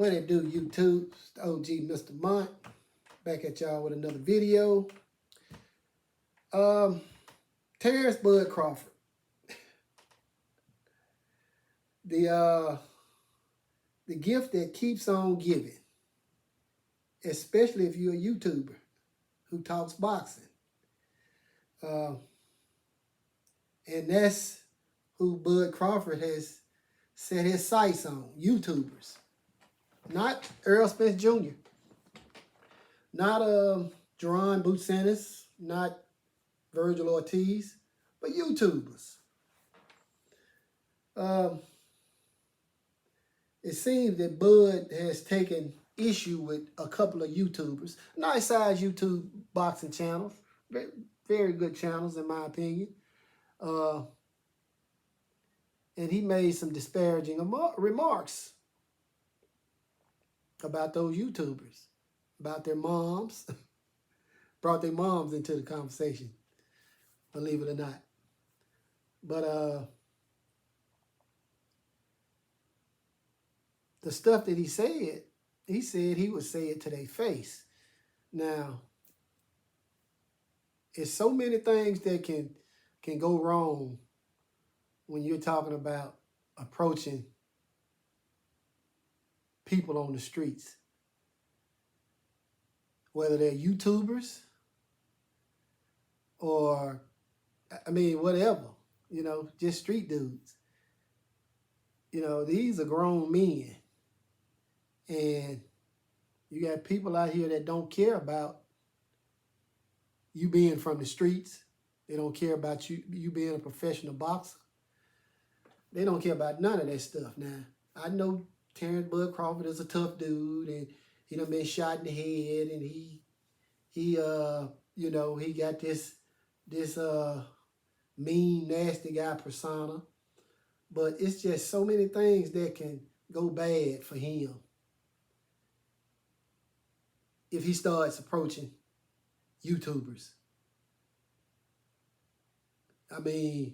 What it do, YouTube? It's the OG Mr. Mont. Back at y'all with another video. Terence Crawford. The gift that keeps on giving. Especially if you're a YouTuber who talks boxing. And that's who Bud Crawford has set his sights on. YouTubers. Not Earl Spence Jr. Not Jerron Bootsennis. Not Virgil Ortiz. But YouTubers. It seems that Bud has taken issue with a couple of YouTubers. Nice size YouTube boxing channels. Very, very good channels in my opinion. And he made some disparaging remarks about those YouTubers, about their moms. Brought their moms into the conversation, believe it or not. But the stuff that he said he would say it to their face. Now, it's so many things that can go wrong when you're talking about approaching people on the streets. Whether they're YouTubers or, I mean, whatever, you know, just street dudes. You know, these are grown men. And you got people out here that don't care about you being from the streets. They don't care about you being a professional boxer. They don't care about none of that stuff. Now, I know Terence Bud Crawford is a tough dude, and he done been shot in the head, and he you know, he got this mean, nasty guy persona. But it's just so many things that can go bad for him if he starts approaching YouTubers. I mean,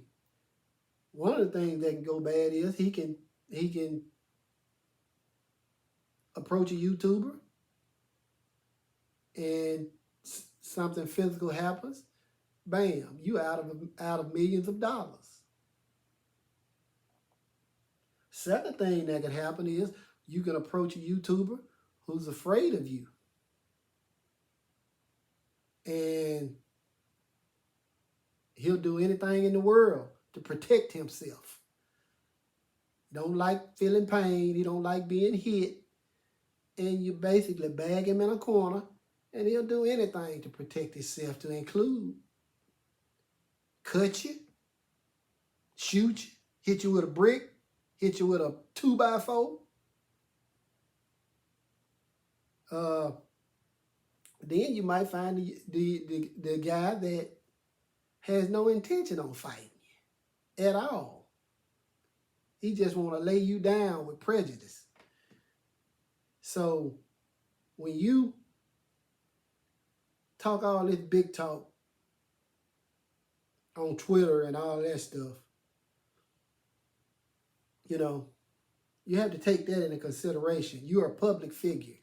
one of the things that can go bad is he can approach a YouTuber and something physical happens, bam, you out of millions of dollars. Second thing that can happen is you can approach a YouTuber who's afraid of you. And he'll do anything in the world to protect himself. He don't like feeling pain. He don't like being hit. And you basically bag him in a corner, and he'll do anything to protect himself, to include cut you, shoot you, hit you with a brick, hit you with a 2x4. Then you might find the guy that has no intention on fighting you at all. He just want to lay you down with prejudice. So when you talk all this big talk on Twitter and all that stuff, you know, you have to take that into consideration. You're a public figure.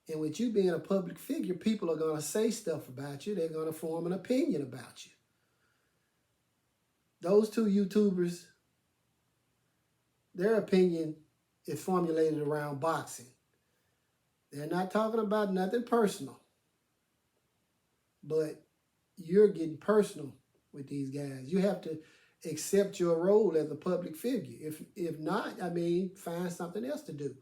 And with you being a public figure, people are going to say stuff about you. They're going to form an opinion about you. Those two YouTubers, their opinion is formulated around boxing. They're not talking about nothing personal. But you're getting personal with these guys. You have to accept your role as a public figure. If not, I mean, find something else to do.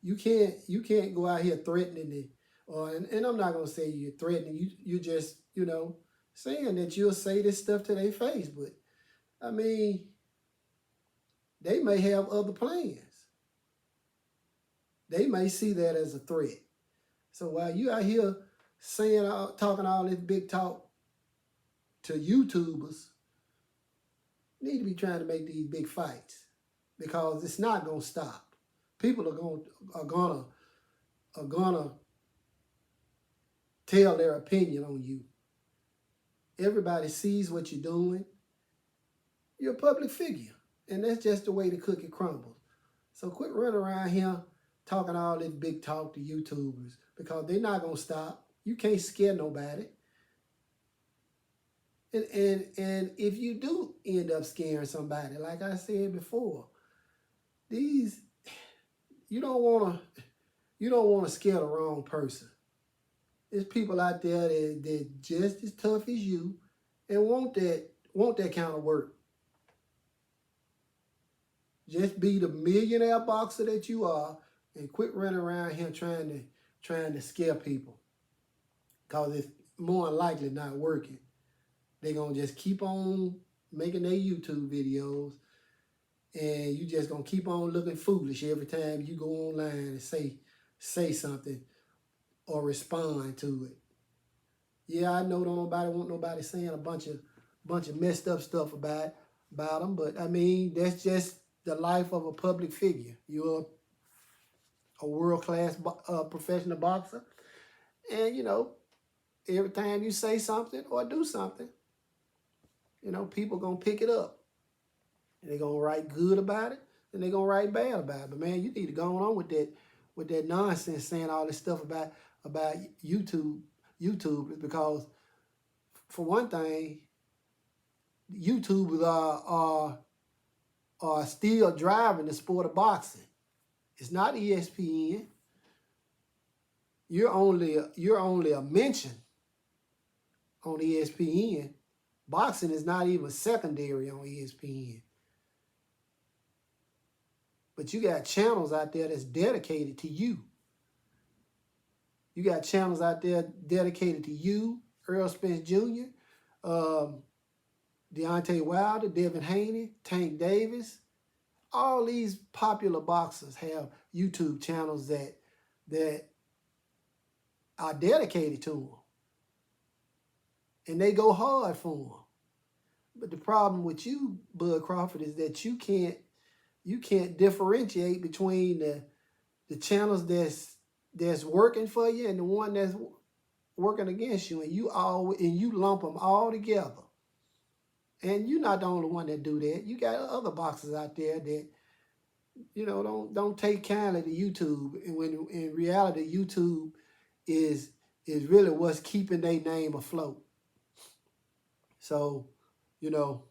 You can't go out here threatening it, and I'm not gonna say you're threatening. You're just, you know, saying that you'll say this stuff to their face. But I mean, they may have other plans. They may see that as a threat. So while you out here talking all this big talk to YouTubers, you need to be trying to make these big fights, because it's not gonna stop. People are gonna tell their opinion on you. Everybody sees what you're doing. You're a public figure, and that's just the way the cookie crumbles. So quit running around here talking all this big talk to YouTubers because they're not going to stop. You can't scare nobody. And if you do end up scaring somebody, like I said before, you don't want to scare the wrong person. There's people out there that just as tough as you and want that kind of work. Just be the millionaire boxer that you are and quit running around here trying to scare people. Because it's more than likely not working. They're going to just keep on making their YouTube videos, and you just going to keep on looking foolish every time you go online and say something or respond to it. Yeah, I know don't nobody want nobody saying a bunch of messed up stuff about them, but I mean, that's just the life of a public figure. You're a world-class professional boxer, and, you know, every time you say something or do something, you know, people going to pick it up. And they're going to write good about it, and they're going to write bad about it. But, man, you need to go on with that nonsense saying all this stuff about YouTubers, because, for one thing, YouTubers are still driving the sport of boxing. It's not ESPN. You're only a mention on ESPN. Boxing is not even secondary on ESPN. But you got channels out there that's dedicated to you. You got channels out there dedicated to you, Earl Spence Jr., Deontay Wilder, Devin Haney, Tank Davis. All these popular boxers have YouTube channels that are dedicated to them. And they go hard for them. But the problem with you, Bud Crawford, is that you can't differentiate between the channels that's working for you and the one that's working against you, and you lump them all together. And you're not the only one that do that. You got other boxers out there that, you know, don't take kindly to YouTube, and when in reality YouTube is really what's keeping their name afloat. So, you know,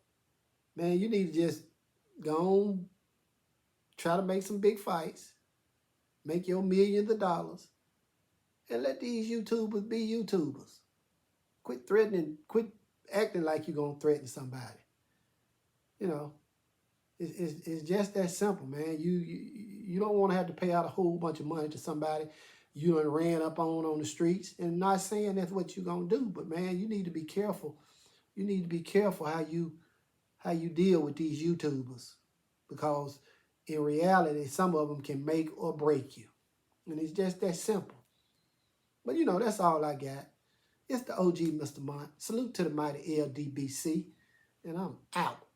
man, you need to just go on, try to make some big fights, make your millions of dollars, and let these YouTubers be YouTubers. Quit acting like you're going to threaten somebody. You know, it's just that simple, man. You don't want to have to pay out a whole bunch of money to somebody you done ran up on the streets. And not saying that's what you're going to do, but, man, you need to be careful. You need to be careful how you deal with these YouTubers, because in reality, some of them can make or break you. And it's just that simple. But, you know, that's all I got. It's the OG Mr. Mont. Salute to the mighty LDBC. And I'm out.